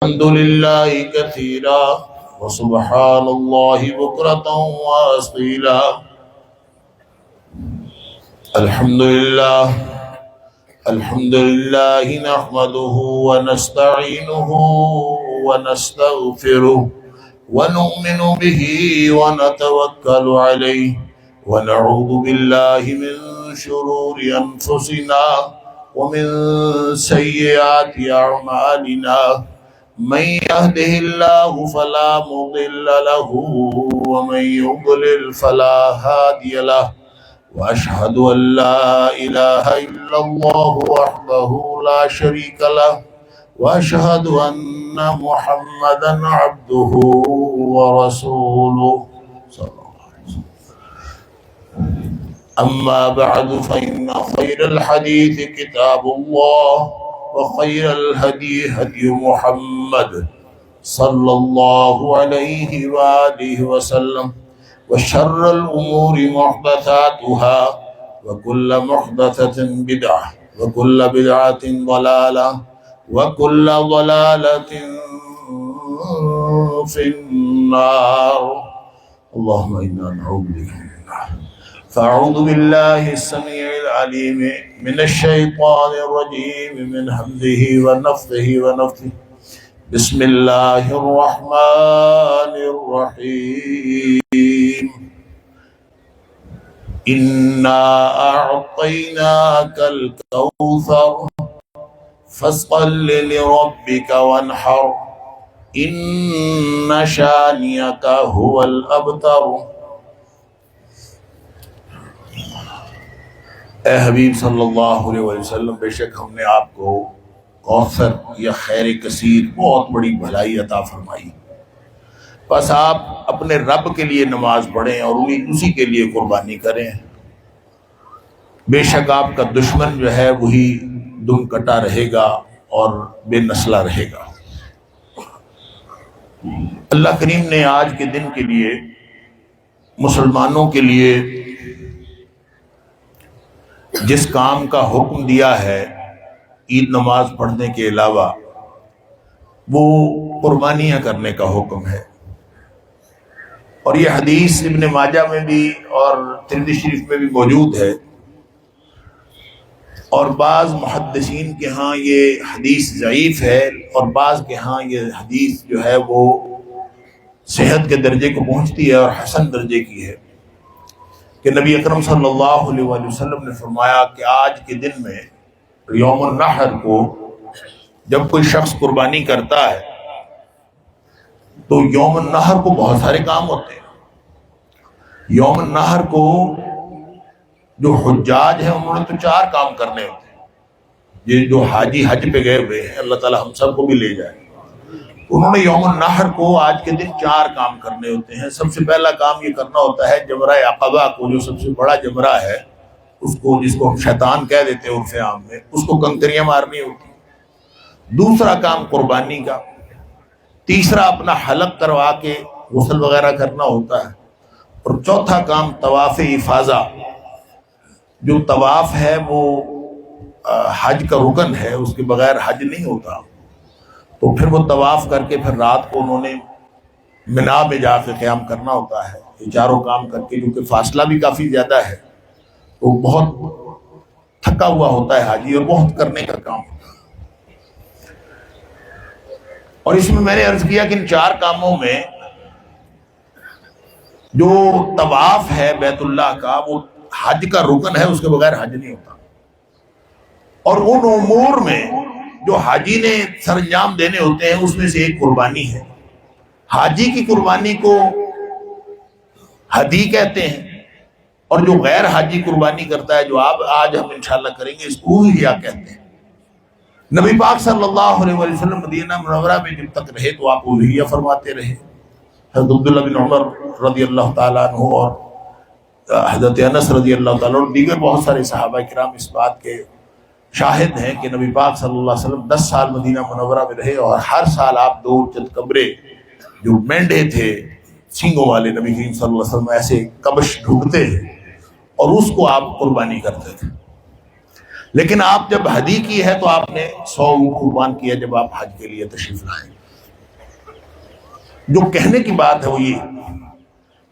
الحمد لله كثيرا وسبحان الله بكرة وأصيلا. الحمد لله نحمده ونستعينه ونستغفره ونؤمن به ونتوكل عليه ونعوذ بالله من شرور أنفسنا ومن سيئات أعمالنا. من يهده الله فلا مضل له ومن يضلل فلا هادي له. وأشهد أن لا إله إلا الله وحده لا شريك له وأشهد أن محمدا عبده ورسوله صلى الله عليه وسلم. أما بعد فإن خير الحديث كتاب الله وخير الهدي هدي محمد صلى الله عليه وآله وسلم وشر الأمور محدثاتها وكل محدثة بدعة وكل بدعة ضلالة وكل ضلالة في النار. اللهم إنا نعوذ بك من النار. فأعوذ بالله السميع العليم من الشيطان الرجيم من همزه ونفثه ونفثه. بسم الله الرحمن الرحيم. إنا أعطيناك الكوثر فصل لربك وانحر إن شانئك هو الأبتر. اے حبیب صلی اللہ علیہ وسلم، بے شک ہم نے آپ کو کوثر یا خیر کثیر بہت بڑی بھلائی عطا فرمائی، بس آپ اپنے رب کے لیے نماز پڑھیں اور اسی کے لیے قربانی کریں. بے شک آپ کا دشمن جو ہے وہی دم کٹا رہے گا اور بے نسلہ رہے گا. اللہ کریم نے آج کے دن کے لیے مسلمانوں کے لیے جس کام کا حکم دیا ہے عید نماز پڑھنے کے علاوہ، وہ قربانیاں کرنے کا حکم ہے. اور یہ حدیث ابن ماجہ میں بھی اور ترمذی شریف میں بھی موجود ہے، اور بعض محدثین کے ہاں یہ حدیث ضعیف ہے اور بعض کے ہاں یہ حدیث جو ہے وہ صحت کے درجے کو پہنچتی ہے اور حسن درجے کی ہے، کہ نبی اکرم صلی اللہ علیہ وآلہ وسلم نے فرمایا کہ آج کے دن میں یوم النحر کو جب کوئی شخص قربانی کرتا ہے تو یوم النحر کو بہت سارے کام ہوتے ہیں. یوم النحر کو جو حجاج ہیں انہوں نے تو 4 کام کرنے ہوتے ہیں. یہ جو حاجی حج پہ گئے ہوئے ہیں، اللہ تعالی ہم سب کو بھی لے جائے، انہوں نے یوم النحر کو آج کے دن 4 کام کرنے ہوتے ہیں. سب سے پہلا کام یہ کرنا ہوتا ہے جمرہ عقبہ کو، جو سب سے بڑا جمرہ ہے، اس کو جس کو ہم شیطان کہہ دیتے ہیں عرف عام میں، اس کو کنکریاں مارنی ہوتی. دوسرا کام قربانی کا. تیسرا اپنا حلق کروا کے غسل وغیرہ کرنا ہوتا ہے. اور چوتھا کام طواف افاضہ. جو طواف ہے وہ حج کا رکن ہے، اس کے بغیر حج نہیں ہوتا. تو پھر وہ طواف کر کے پھر رات کو انہوں نے منا میں جا کے قیام کرنا ہوتا ہے. یہ 4 کام کر کے، کیونکہ فاصلہ بھی کافی زیادہ ہے تو بہت تھکا ہوا ہوتا ہے حاجی، اور بہت کرنے کا کام ہوتا ہے. اور اس میں نے عرض کیا کہ ان 4 کاموں میں جو طواف ہے بیت اللہ کا وہ حج کا رکن ہے، اس کے بغیر حج نہیں ہوتا. اور ان امور میں جو حاجی نے سر انجام دینے ہوتے ہیں اس میں سے ایک قربانی ہے. حاجی کی قربانی کو ہدی کہتے ہیں، اور جو غیر حاجی قربانی کرتا ہے، جو آج ہم انشاءاللہ کریں گے، اس کو اضحیہ کہتے ہیں. نبی پاک صلی اللہ علیہ وسلم مدینہ منورہ میں جب تک رہے تو آپ اضحیہ فرماتے رہے. حضرت عبداللہ بن عمر رضی اللہ تعالیٰ عنہ اور حضرت انس رضی اللہ تعالیٰ اور دیگر بہت سارے صحابہ کرام اس بات کے شاہد ہیں کہ نبی پاک صلی اللہ علیہ وسلم 10 سال مدینہ منورہ میں رہے، اور ہر سال آپ 2 چند کمرے جو مینڈے تھے سینگوں والے، نبی کریم صلی اللہ علیہ وسلم ایسے کبش ڈھونڈتے ہیں اور اس کو آپ قربانی کرتے تھے. لیکن آپ جب حدی کی ہے تو آپ نے 100 اونٹ قربان کیا جب آپ حج کے لیے تشریف لائیں. جو کہنے کی بات ہے وہ یہ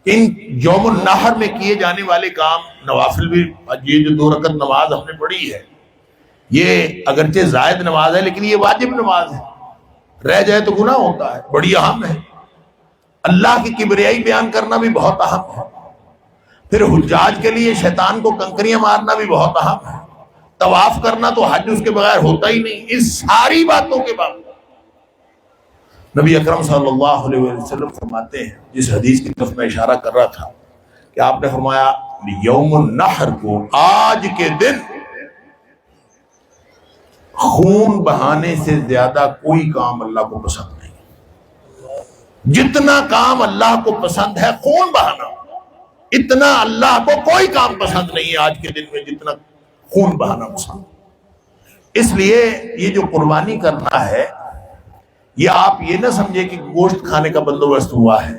کہ ان یوم النحر میں کیے جانے والے کام نوافل بھی، یہ جو 2 رکعت نماز ہم نے پڑھی ہے یہ اگرچہ زائد نماز ہے لیکن یہ واجب نماز ہے، رہ جائے تو گناہ ہوتا ہے، بڑی اہم ہے۔ اللہ کی کبریائی بیان کرنا بھی بہت اہم ہے، پھر حجاج کے لیے شیطان کو کنکریاں مارنا بھی بہت اہم ہے، طواف کرنا تو حج اس کے بغیر ہوتا ہی نہیں۔ اس ساری باتوں کے بعد نبی اکرم صلی اللہ علیہ وسلم فرماتے ہیں، جس حدیث کی طرف میں اشارہ کر رہا تھا کہ آپ نے فرمایا یوم النحر کو، آج کے دن خون بہانے سے زیادہ کوئی کام اللہ کو پسند نہیں۔ جتنا کام اللہ کو پسند ہے خون بہانا، اتنا اللہ کو کوئی کام پسند نہیں ہے آج کے دن میں جتنا خون بہانا پسند۔ اس لیے یہ جو قربانی کرنا ہے یہ آپ یہ نہ سمجھے کہ گوشت کھانے کا بندوبست ہوا ہے۔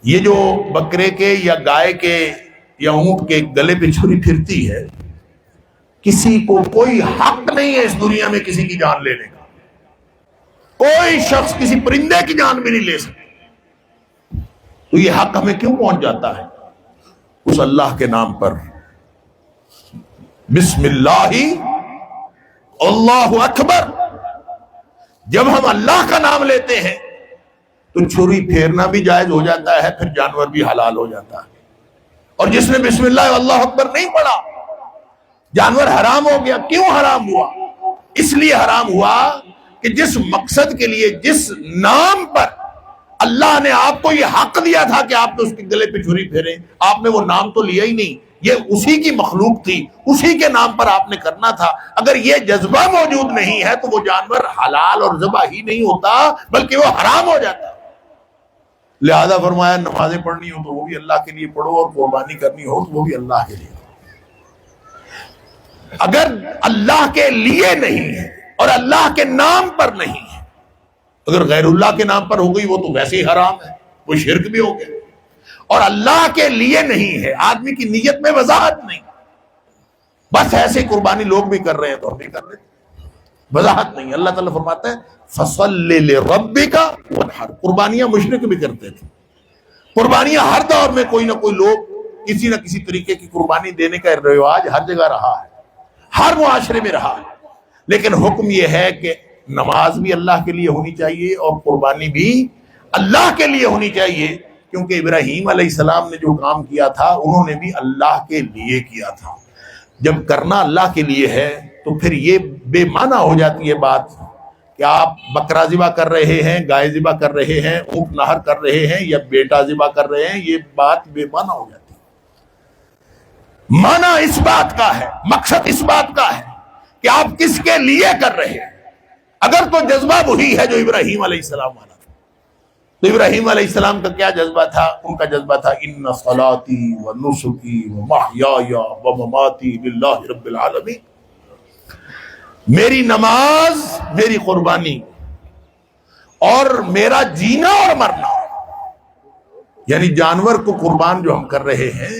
یہ جو بکرے کے یا گائے کے یا اونٹ کے گلے پہ چھری پھرتی ہے، کسی کو کوئی حق نہیں ہے اس دنیا میں کسی کی جان لینے کا۔ کوئی شخص کسی پرندے کی جان بھی نہیں لے سکتا۔ تو یہ حق ہمیں کیوں پہنچ جاتا ہے؟ اس اللہ کے نام پر بسم اللہ اللہ اکبر، جب ہم اللہ کا نام لیتے ہیں تو چھری پھیرنا بھی جائز ہو جاتا ہے، پھر جانور بھی حلال ہو جاتا ہے۔ اور جس نے بسم اللہ اللہ اکبر نہیں پڑھا جانور حرام ہو گیا۔ کیوں حرام ہوا؟ اس لیے حرام ہوا کہ جس مقصد کے لیے، جس نام پر اللہ نے آپ کو یہ حق دیا تھا کہ آپ نے اس کے گلے پہ چھری پھیریں، آپ نے وہ نام تو لیا ہی نہیں۔ یہ اسی کی مخلوق تھی، اسی کے نام پر آپ نے کرنا تھا۔ اگر یہ جذبہ موجود نہیں ہے تو وہ جانور حلال اور ذبح ہی نہیں ہوتا بلکہ وہ حرام ہو جاتا۔ لہذا فرمایا نمازیں پڑھنی ہو تو وہ بھی اللہ کے لیے پڑھو، اور قربانی کرنی ہو تو وہ بھی اللہ کے لیے۔ اگر اللہ کے لیے نہیں ہے اور اللہ کے نام پر نہیں ہے، اگر غیر اللہ کے نام پر ہو گئی وہ تو ویسے ہی حرام ہے، وہ شرک بھی ہو گیا۔ اور اللہ کے لیے نہیں ہے، آدمی کی نیت میں وضاحت نہیں، بس ایسے قربانی لوگ بھی کر رہے ہیں تو ہم بھی کر رہے ہیں، وضاحت نہیں۔ اللہ تعالیٰ فرماتا ہے فَصَلِّ لِرَبِّكَ وَانْحَرْ۔ قربانیاں مشرک بھی کرتے تھے، قربانیاں ہر دور میں کوئی نہ کوئی لوگ کسی نہ کسی طریقے کی قربانی دینے کا رواج ہر جگہ رہا ہے، ہر معاشرے میں رہا ہے۔ لیکن حکم یہ ہے کہ نماز بھی اللہ کے لیے ہونی چاہیے اور قربانی بھی اللہ کے لیے ہونی چاہیے، کیونکہ ابراہیم علیہ السلام نے جو کام کیا تھا انہوں نے بھی اللہ کے لیے کیا تھا۔ جب کرنا اللہ کے لیے ہے تو پھر یہ بے معنی ہو جاتی ہے بات کہ آپ بکرا ذبح کر رہے ہیں، گائے ذبح کر رہے ہیں، اونٹ نہر کر رہے ہیں یا بیٹا ذبح کر رہے ہیں، یہ بات بے معنی ہو جاتی ہے۔ معنی اس بات کا ہے، مقصد اس بات کا ہے کہ آپ کس کے لیے کر رہے ہیں۔ اگر تو جذبہ وہی ہے جو ابراہیم علیہ السلام والا تھا، تو ابراہیم علیہ السلام کا کیا جذبہ تھا؟ ان کا جذبہ تھا ان صلاتی و نسکی و محیای و مماتی للہ رب العالمین، میری نماز، میری قربانی اور میرا جینا اور مرنا، یعنی جانور کو قربان جو ہم کر رہے ہیں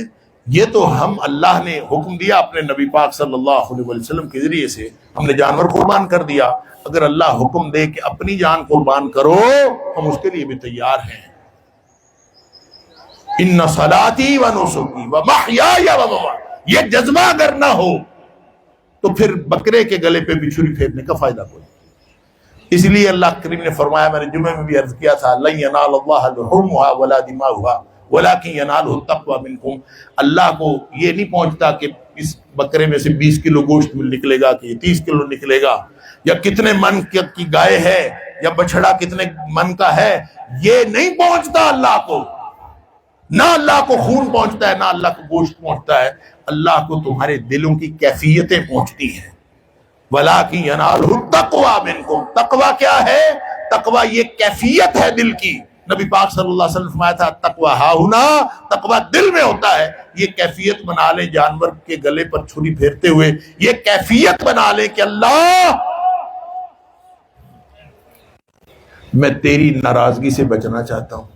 یہ تو ہم اللہ نے حکم دیا اپنے نبی پاک صلی اللہ علیہ وسلم کے ذریعے سے، ہم نے جانور قربان کر دیا۔ اگر اللہ حکم دے کہ اپنی جان قربان کرو ہم اس کے لیے بھی تیار ہیں۔ ان صلاتی و نسکی و محیای و مماتی، یہ جذبہ اگر نہ ہو تو پھر بکرے کے گلے پہ بھی چھری پھیرنے کا فائدہ کوئی۔ اس لیے اللہ کریم نے فرمایا، میں نے جمعے میں بھی عرض کیا تھا، لن ینال اللہ لحومها ولا دماؤها ولكن يناله التقوى منكم۔ اللہ کو یہ نہیں پہنچتا کہ اس بکرے میں سے 20 کلو گوشت نکلے گا کہ 30 کلو نکلے گا، یا کتنے من کی گائے ہے یا بچڑا کتنے من کا ہے، یہ نہیں پہنچتا اللہ کو۔ نہ اللہ کو خون پہنچتا ہے نہ اللہ کو گوشت پہنچتا ہے، اللہ کو تمہارے دلوں کی کیفیتیں پہنچتی ہیں۔ وَلَٰكِن يَنَالُهُ التَّقْوَىٰ مِنكُمْ۔ تقویٰ کیا ہے؟ تقویٰ یہ کیفیت ہے دل کی۔ نبی پاک صلی اللہ علیہ وسلم فرمایا تھا تقویٰ ہاہنا، تقویٰ دل میں ہوتا ہے۔ یہ کیفیت بنا لیں جانور کے گلے پر چھری پھیرتے ہوئے، یہ کیفیت بنا لیں کہ اللہ میں تیری ناراضگی سے بچنا چاہتا ہوں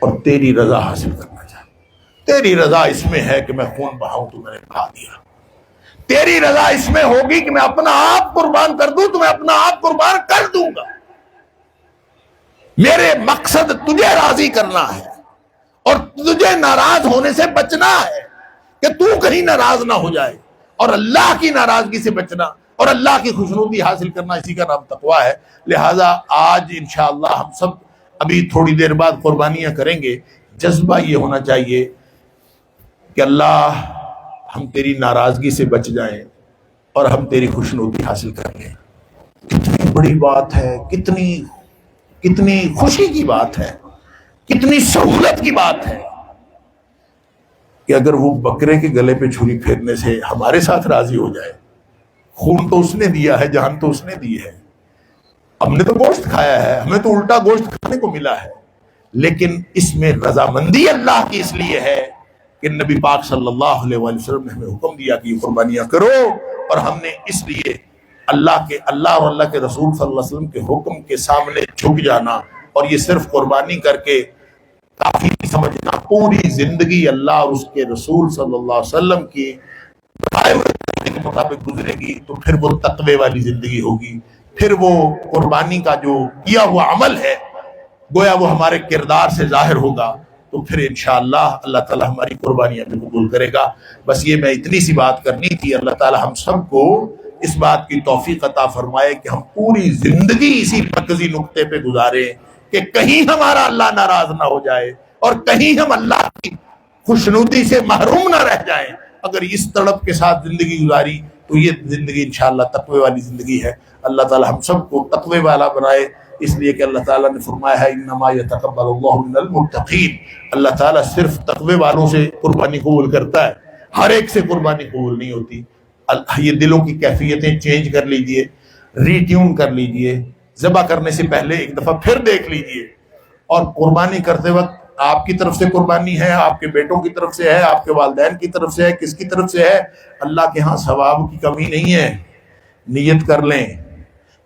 اور تیری رضا حاصل کرنا چاہتا ہوں۔ تیری رضا اس میں ہے کہ میں خون بہاؤں تو میں نے بہا دیا، تیری رضا اس میں ہوگی کہ میں اپنا آپ قربان کر دوں تو میں اپنا آپ قربان کر دوں گا۔ میرے مقصد تجھے راضی کرنا ہے اور تجھے ناراض ہونے سے بچنا ہے کہ تو کہیں ناراض نہ ہو جائے، اور اللہ کی ناراضگی سے بچنا اور اللہ کی خوشنودی حاصل کرنا، اسی کا نام تقویٰ ہے۔ لہٰذا آج انشاءاللہ ہم سب ابھی تھوڑی دیر بعد قربانیاں کریں گے۔ جذبہ یہ ہونا چاہیے کہ اللہ ہم تیری ناراضگی سے بچ جائیں اور ہم تیری خوشنودی حاصل کر لیں۔ کتنی بڑی بات ہے، کتنی خوشی کی بات ہے، کتنی سہولت کی بات ہے کہ اگر وہ بکرے کے گلے پہ چھری پھیرنے سے ہمارے ساتھ راضی ہو جائے۔ خون تو اس نے دیا ہے، جان تو اس نے دی ہے، ہم نے تو گوشت کھایا ہے، ہمیں تو الٹا گوشت کھانے کو ملا ہے، لیکن اس میں رضامندی اللہ کی اس لیے ہے کہ نبی پاک صلی اللہ علیہ وآلہ وسلم نے ہمیں حکم دیا کہ یہ قربانیاں کرو، اور ہم نے اس لیے اللہ اور اللہ کے رسول صلی اللہ علیہ وسلم کے حکم کے سامنے جھک جانا، اور یہ صرف قربانی کر کے کافی سمجھنا، پوری زندگی اللہ اور اس کے رسول صلی اللہ علیہ وسلم کی بتائے ہوئے کے مطابق گزرے گی تو پھر وہ تقوی والی زندگی ہوگی، پھر وہ قربانی کا جو کیا ہوا عمل ہے گویا وہ ہمارے کردار سے ظاہر ہوگا، تو پھر انشاءاللہ اللہ تعالیٰ ہماری قربانیاں بھی قبول کرے گا۔ بس یہ میں اتنی سی بات کرنی تھی۔ اللہ تعالیٰ ہم سب کو اس بات کی توفیق عطا فرمائے کہ ہم پوری زندگی اسی مرکزی نقطے پہ گزاریں کہ کہیں ہمارا اللہ ناراض نہ ہو جائے اور کہیں ہم اللہ کی خوشنودی سے محروم نہ رہ جائیں۔ اگر اس تڑپ کے ساتھ زندگی گزاری تو یہ زندگی انشاءاللہ تقوی والی زندگی ہے۔ اللہ تعالیٰ ہم سب کو تقوی والا بنائے، اس لیے کہ اللہ تعالیٰ نے فرمایا ہے انما یتقبل اللہ من المتقین، اللہ تعالیٰ صرف تقوی والوں سے قربانی قبول کرتا ہے، ہر ایک سے قربانی قبول نہیں ہوتی۔ یہ دلوں کی کیفیتیں چینج کر لیجئے، ری ٹیون کر لیجئے، ذبح کرنے سے پہلے ایک دفعہ پھر دیکھ لیجئے، اور قربانی کرتے وقت آپ کی طرف سے قربانی ہے، آپ کے بیٹوں کی طرف سے ہے، آپ کے والدین کی طرف سے ہے، کس کی طرف سے ہے، اللہ کے ہاں ثواب کی کمی نہیں ہے۔ نیت کر لیں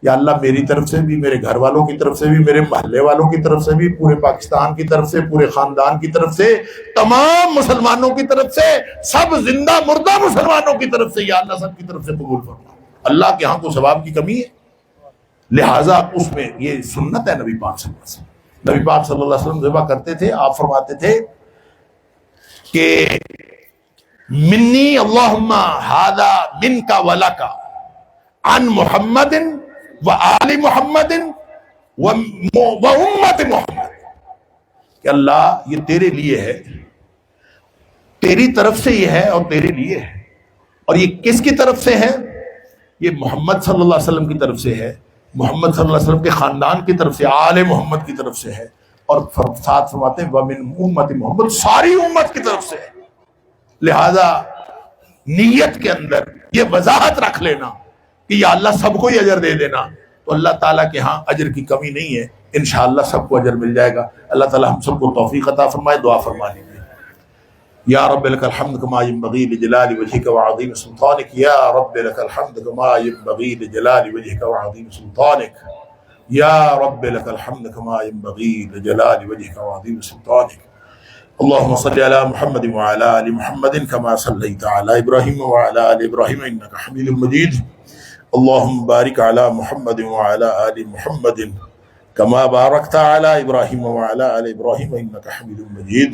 یا اللہ میری طرف سے بھی، میرے گھر والوں کی طرف سے بھی، میرے محلے والوں کی طرف سے بھی، پورے پاکستان کی طرف سے، پورے خاندان کی طرف سے، تمام مسلمانوں کی طرف سے، سب زندہ مردہ مسلمانوں کی طرف سے، یا اللہ سب کی طرف سے قبول فرما۔ اللہ کے ہاں کو ثواب کی کمی ہے، لہٰذا اس میں یہ سنت ہے نبی پاک صلی اللہ علیہ وسلم۔ نبی پاک صلی اللہ علیہ وسلم ذبح کرتے تھے، آپ فرماتے تھے کہ منی اللہم ھذا منک ولک عن محمد و آل محمد و امت محمد، کہ اللہ یہ تیرے لیے ہے، تیری طرف سے یہ ہے اور تیرے لیے ہے، اور یہ کس کی طرف سے ہے؟ یہ محمد صلی اللہ علیہ وسلم کی طرف سے ہے، محمد صلی اللہ علیہ وسلم کے خاندان کی طرف سے، آل محمد کی طرف سے ہے، اور ساتھ فرماتے ہیں وَمِنْ أُمَّةِ محمد، ساری امت کی طرف سے ہے۔ لہذا نیت کے اندر یہ وضاحت رکھ لینا کہ یا اللہ سب کو ہی اجر دے دینا، تو اللہ تعالیٰ کے ہاں اجر کی کمی نہیں ہے، انشاءاللہ سب کو اجر مل جائے گا۔ اللہ تعالیٰ ہم سب کو توفیق عطا فرمائے۔ دعا فرما لیجیے۔ یا رب لک الحمد کما ینبغی لجلال وجہک وعظیم سلطانک، یا رب لک الحمد کما ینبغی لجلال وجہک وعظیم سلطانک، یا رب لک الحمد کما ینبغی لجلال وجہک وعظیم سلطانک۔ اللهم صل على محمد وعلى آل محمد كما صليت على إبراهيم وعلى آل إبراهيم إنك حميد مجيد. اللهم بارك على محمد وعلى آل محمد كما باركت على إبراهيم وعلى آل إبراهيم إنك حميد مجيد.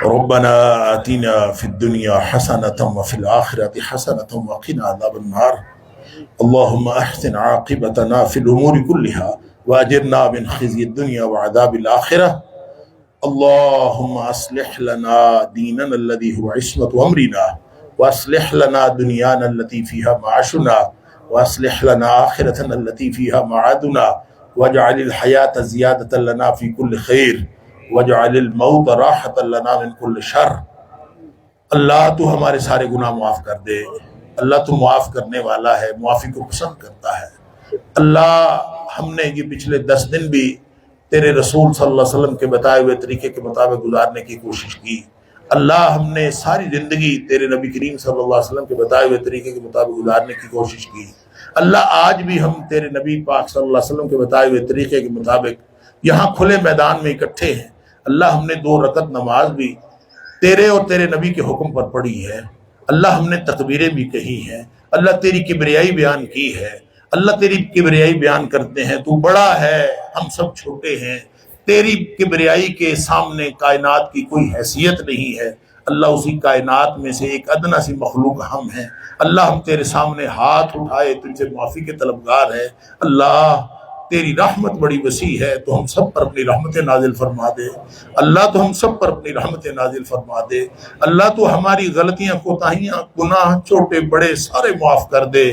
ربنا آتنا في الدنيا حسنة وفي الآخرة حسنة وقنا عذاب النار. اللهم أحسن عاقبتنا في الأمور كلها وأجرنا من خزي الدنيا وعذاب الآخرة. اللهم أصلح لنا ديننا الذي هو عصمة أمرنا، وأصلح لنا دنيانا التي فيها معاشنا، وأصلح لنا آخرتنا التي فيها معادنا، واجعل الحياة زيادة لنا في كل خير، واجعل الموت راحة لنا من كل شر۔ اللہ تو ہمارے سارے گناہ معاف کر دے، اللہ تو معاف کرنے والا ہے، معافی کو پسند کرتا ہے۔ اللہ ہم نے یہ پچھلے 10 دن بھی تیرے رسول صلی اللہ علیہ وسلم کے بتائے ہوئے طریقے کے مطابق گزارنے کی کوشش کی۔ اللہ ہم نے ساری زندگی تیرے نبی کریم صلی اللہ علیہ وسلم کے بتائے ہوئے طریقے کے مطابق گزارنے کی کوشش کی۔ اللہ آج بھی ہم تیرے نبی پاک صلی اللہ علیہ وسلم کے بتائے ہوئے طریقے کے مطابق یہاں کھلے میدان میں اکٹھے ہیں۔ اللہ ہم نے 2 رکعت نماز بھی تیرے اور تیرے نبی کے حکم پر پڑھی ہے۔ اللہ ہم نے تکبیریں بھی کہی ہیں، اللہ تیری کبریائی بیان کی ہے، اللہ تیری کبریائی بیان کرتے ہیں، تو بڑا ہے، ہم سب چھوٹے ہیں، تیری کبریائی کے سامنے کائنات کی کوئی حیثیت نہیں ہے۔ اللہ اسی کائنات میں سے ایک ادنا سی مخلوق ہم ہیں۔ اللہ ہم تیرے سامنے ہاتھ اٹھائے تجھ سے معافی کے طلبگار ہے۔ اللہ تیری رحمت بڑی وسیع ہے، تو ہم سب پر اپنی رحمت نازل فرما دے۔ اللہ تو ہم سب پر اپنی رحمت نازل فرما دے۔ اللہ تو ہماری غلطیاں، کوتاہیاں، گناہ چھوٹے بڑے سارے معاف کر دے۔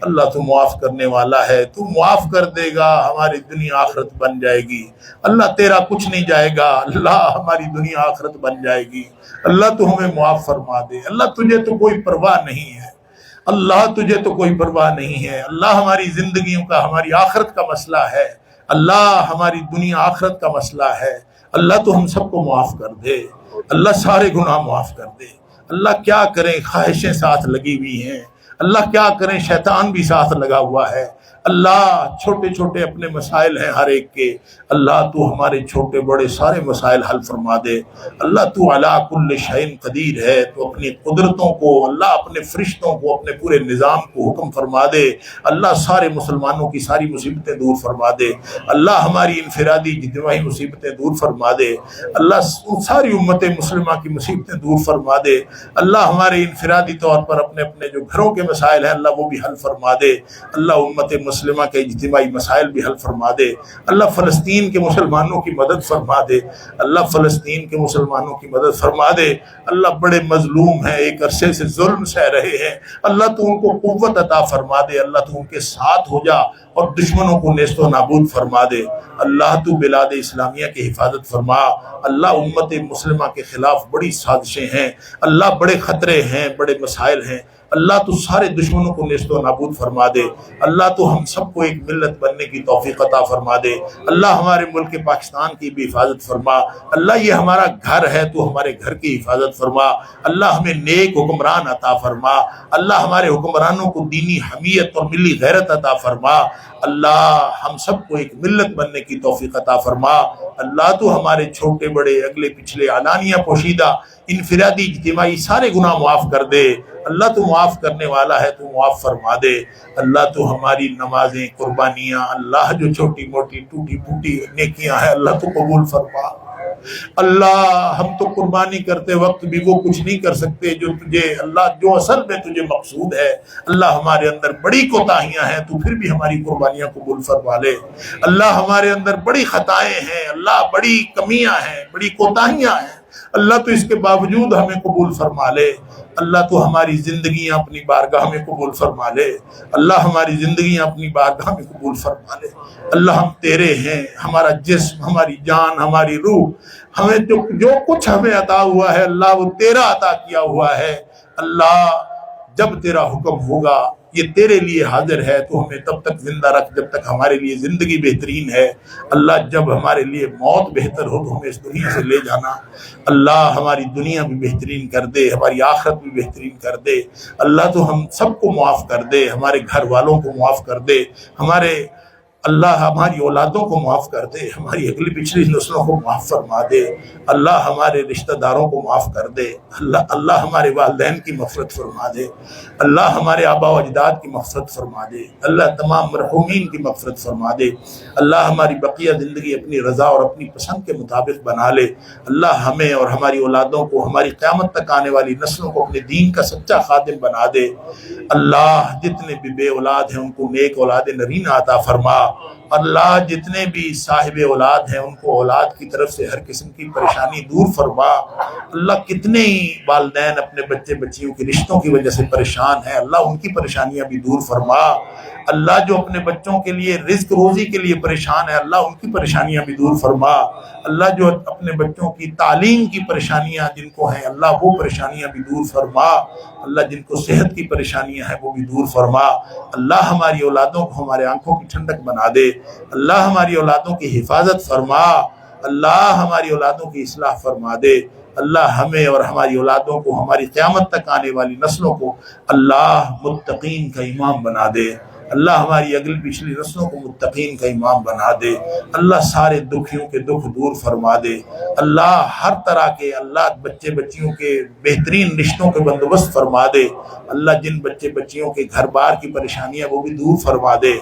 اللہ تو معاف کرنے والا ہے، تو معاف کر دے گا، ہماری دنیا آخرت بن جائے گی۔ اللہ تیرا کچھ نہیں جائے گا، اللہ ہماری دنیا آخرت بن جائے گی۔ اللہ تو ہمیں معاف فرما دے۔ اللہ تجھے تو کوئی پرواہ نہیں ہے، اللہ تجھے تو کوئی پرواہ نہیں ہے۔ اللہ ہماری زندگیوں کا، ہماری آخرت کا مسئلہ ہے، اللہ ہماری دنیا آخرت کا مسئلہ ہے۔ اللہ تو ہم سب کو معاف کر دے، اللہ سارے گناہ معاف کر دے۔ اللہ کیا کریں، خواہشیں ساتھ لگی ہوئی ہیں، اللہ کیا کریں، شیطان بھی ساتھ لگا ہوا ہے۔ اللہ چھوٹے چھوٹے اپنے مسائل ہیں ہر ایک کے، اللہ تو ہمارے چھوٹے بڑے سارے مسائل حل فرما دے۔ اللہ تو علی کل شیء قدیر ہے، تو اپنی قدرتوں کو، اللہ اپنے فرشتوں کو، اپنے پورے نظام کو حکم فرما دے۔ اللہ سارے مسلمانوں کی ساری مصیبتیں دور فرما دے۔ اللہ ہماری انفرادی اجتماعی مصیبتیں دور فرما دے۔ اللہ ساری امت مسلمہ کی مصیبتیں دور فرما دے۔ اللہ ہمارے انفرادی طور پر اپنے اپنے جو گھروں کے مسائل ہیں، اللہ وہ بھی حل فرما دے۔ اللہ امت مسلمہ کے اجتماعی مسائل بھی حل فرما دے۔ اللہ فلسطین کے مسلمانوں کی مدد فرما دے۔ اللہ فلسطین کے مسلمانوں کی مدد فرما دے۔ اللہ بڑے مظلوم ہیں، ایک عرصے سے ظلم سہ رہے ہیں، اللہ تو ان کو قوت عطا فرما دے۔ اللہ تو ان کے ساتھ ہو جا اور دشمنوں کو نیست و نابود فرما دے۔ اللہ تو بلاد اسلامیہ کی حفاظت فرما۔ اللہ امت مسلمہ کے خلاف بڑی سازشیں ہیں، اللہ بڑے خطرے ہیں، بڑے مسائل ہیں، اللہ تو سارے دشمنوں کو نیست و نابود فرما دے۔ اللہ تو ہم سب کو ایک ملت بننے کی توفیق عطا فرما دے۔ اللہ ہمارے ملک پاکستان کی بھی حفاظت فرما۔ اللہ یہ ہمارا گھر ہے، تو ہمارے گھر کی حفاظت فرما۔ اللہ ہمیں نیک حکمران عطا فرما۔ اللہ ہمارے حکمرانوں کو دینی حمیت اور ملی غیرت عطا فرما۔ اللہ ہم سب کو ایک ملت بننے کی توفیق عطا فرما۔ اللہ تو ہمارے چھوٹے بڑے، اگلے پچھلے، علانیہ پوشیدہ، انفرادی اجتماعی سارے گناہ معاف کر دے۔ اللہ تو معاف کرنے والا ہے، تو معاف فرما دے۔ اللہ تو ہماری نمازیں، قربانیاں، اللہ جو چھوٹی موٹی ٹوٹی پھوٹی نیکیاں ہیں، اللہ تو قبول فرما۔ اللہ ہم تو قربانی کرتے وقت بھی وہ کچھ نہیں کر سکتے جو تجھے، اللہ جو اصل میں تجھے مقصود ہے۔ اللہ ہمارے اندر بڑی کوتاہیاں ہیں، تو پھر بھی ہماری قربانیاں قبول فرما لے۔ اللہ ہمارے اندر بڑی خطائیں ہیں، اللہ بڑی کمیاں ہیں، بڑی کوتاہیاں ہیں، اللہ تو اس کے باوجود ہمیں قبول فرما لے۔ اللہ تو ہماری زندگیاں اپنی بارگاہ میں قبول فرما لے۔ اللہ ہماری زندگیاں اپنی بارگاہ میں قبول فرما لے۔ اللہ ہم تیرے ہیں، ہمارا جسم، ہماری جان، ہماری روح، ہمیں جو کچھ ہمیں عطا ہوا ہے، اللہ وہ تیرا عطا کیا ہوا ہے۔ اللہ جب تیرا حکم ہوگا، یہ تیرے لیے حاضر ہے، تو ہمیں تب تک زندہ رکھ جب تک ہمارے لیے زندگی بہترین ہے۔ اللہ جب ہمارے لیے موت بہتر ہو، تو ہمیں اس دنیا سے لے جانا۔ اللہ ہماری دنیا بھی بہترین کر دے، ہماری آخرت بھی بہترین کر دے۔ اللہ تو ہم سب کو معاف کر دے، ہمارے گھر والوں کو معاف کر دے، اللہ ہماری اولادوں کو معاف کر دے، ہماری اگلی پچھلی نسلوں کو معاف فرما دے۔ اللہ ہمارے رشتہ داروں کو معاف کر دے۔ اللہ ہمارے والدین کی مغفرت فرما دے۔ اللہ ہمارے آبا و اجداد کی مغفرت فرما دے۔ اللہ تمام مرحومین کی مغفرت فرما دے۔ اللہ ہماری بقیہ زندگی اپنی رضا اور اپنی پسند کے مطابق بنا لے۔ اللہ ہمیں اور ہماری اولادوں کو، ہماری قیامت تک آنے والی نسلوں کو اپنے دین کا سچا خادم بنا دے۔ اللہ جتنے بھی بے اولاد ہیں، ان کو نیک اولاد نرینہ عطا فرما۔ اللہ جتنے بھی صاحب اولاد ہیں، ان کو اولاد کی طرف سے ہر قسم کی پریشانی دور فرما۔ اللہ کتنے ہی والدین اپنے بچے بچیوں کے رشتوں کی وجہ سے پریشان ہیں، اللہ ان کی پریشانیاں بھی دور فرما۔ اللہ جو اپنے بچوں کے لیے رزق روزی کے لیے پریشان ہے، اللہ ان کی پریشانیاں بھی دور فرما۔ اللہ جو اپنے بچوں کی تعلیم کی پریشانیاں جن کو ہیں، اللہ وہ پریشانیاں بھی دور فرما۔ اللہ جن کو صحت کی پریشانیاں ہیں، وہ بھی دور فرما۔ اللہ ہماری اولادوں کو ہمارے آنکھوں کی ٹھنڈک بنا دے۔ اللہ ہماری اولادوں کی حفاظت فرما۔ اللہ ہماری اولادوں کی اصلاح فرما دے۔ اللہ ہمیں اور ہماری اولادوں کو، ہماری قیامت تک آنے والی نسلوں کو اللہ متقین کا امام بنا دے۔ اللہ ہماری اگلی پچھلی نسلوں کو متقین کا امام بنا دے، اللہ سارے دکھیوں کے دکھ دور فرما دے، اللہ ہر طرح کے اللہ بچے بچیوں کے بہترین رشتوں کے بندوبست فرما دے، اللہ جن بچے بچیوں کے گھر بار کی پریشانیاں وہ بھی دور فرما دے،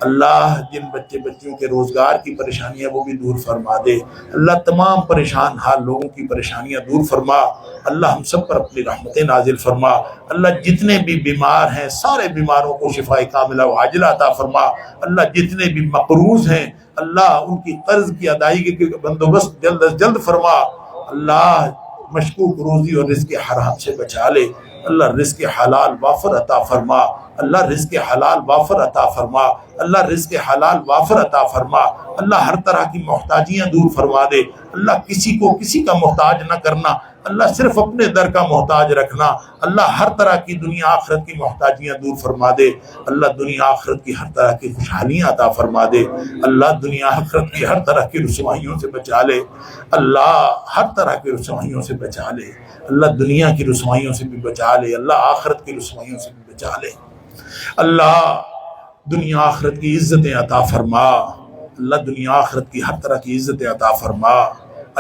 اللہ جن بچے بچیوں کے روزگار کی پریشانیاں وہ بھی دور فرما دے، اللہ تمام پریشان حال لوگوں کی پریشانیاں دور فرما، اللہ ہم سب پر اپنی رحمتیں نازل فرما، اللہ جتنے بھی بیمار ہیں سارے بیماروں کو شفاء کاملہ و عاجلہ عطا فرما، اللہ جتنے بھی مقروض ہیں اللہ ان کی قرض کی ادائیگی کے بندوبست جلد از جلد فرما، اللہ مشکوک روزی اور رزق حرام سے بچا لے، اللہ رزق حلال وافر عطا فرما، اللہ رزق حلال وافر عطا فرما، اللہ رزق حلال وافر عطا فرما، اللہ ہر طرح کی محتاجیاں دور فرما دے، اللہ کسی کو کسی کا محتاج نہ کرنا، اللہ صرف اپنے در کا محتاج رکھنا، اللہ ہر طرح کی دنیا آخرت کی محتاجیاں دور فرما دے، اللہ دنیا آخرت کی ہر طرح کی خوشحالیاں عطا فرما دے، اللہ دنیا آخرت کی ہر طرح کی رسوائیوں سے بچا لے، اللہ ہر طرح کی رسوائیوں سے بچا لے، اللہ دنیا کی رسوائیوں سے بھی بچا لے، اللہ آخرت کی رسوائیوں سے بھی بچا لے، اللہ دنیا آخرت کی عزتیں عطا فرما، اللہ دنیا آخرت کی ہر طرح کی عزتیں عطا فرما،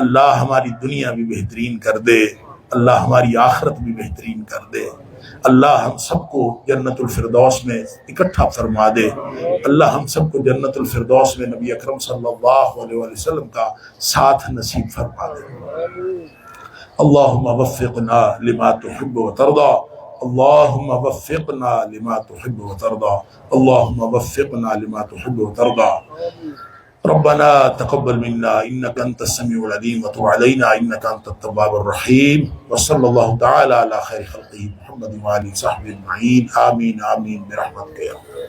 اللہ ہماری دنیا بھی بہترین کر دے، اللہ ہماری آخرت بھی بہترین کر دے، اللہ ہم سب کو جنت الفردوس میں اکٹھا فرما دے، اللہ ہم سب کو جنت الفردوس میں نبی اکرم صلی اللہ علیہ وسلم کا ساتھ نصیب فرما دے۔ اللہم وفقنا لما تحب وترضى، اللہم وفقنا لما تحب وترضى، اللہم وفقنا لما تحب وترضى۔ ربنا تقبل منا انك انت السميع العليم وتب علينا انك انت التواب الرحيم، وصلى الله تعالى على خير خلقه محمد وآله وصحبه اجمعين، آمين آمين برحمتك يا رب۔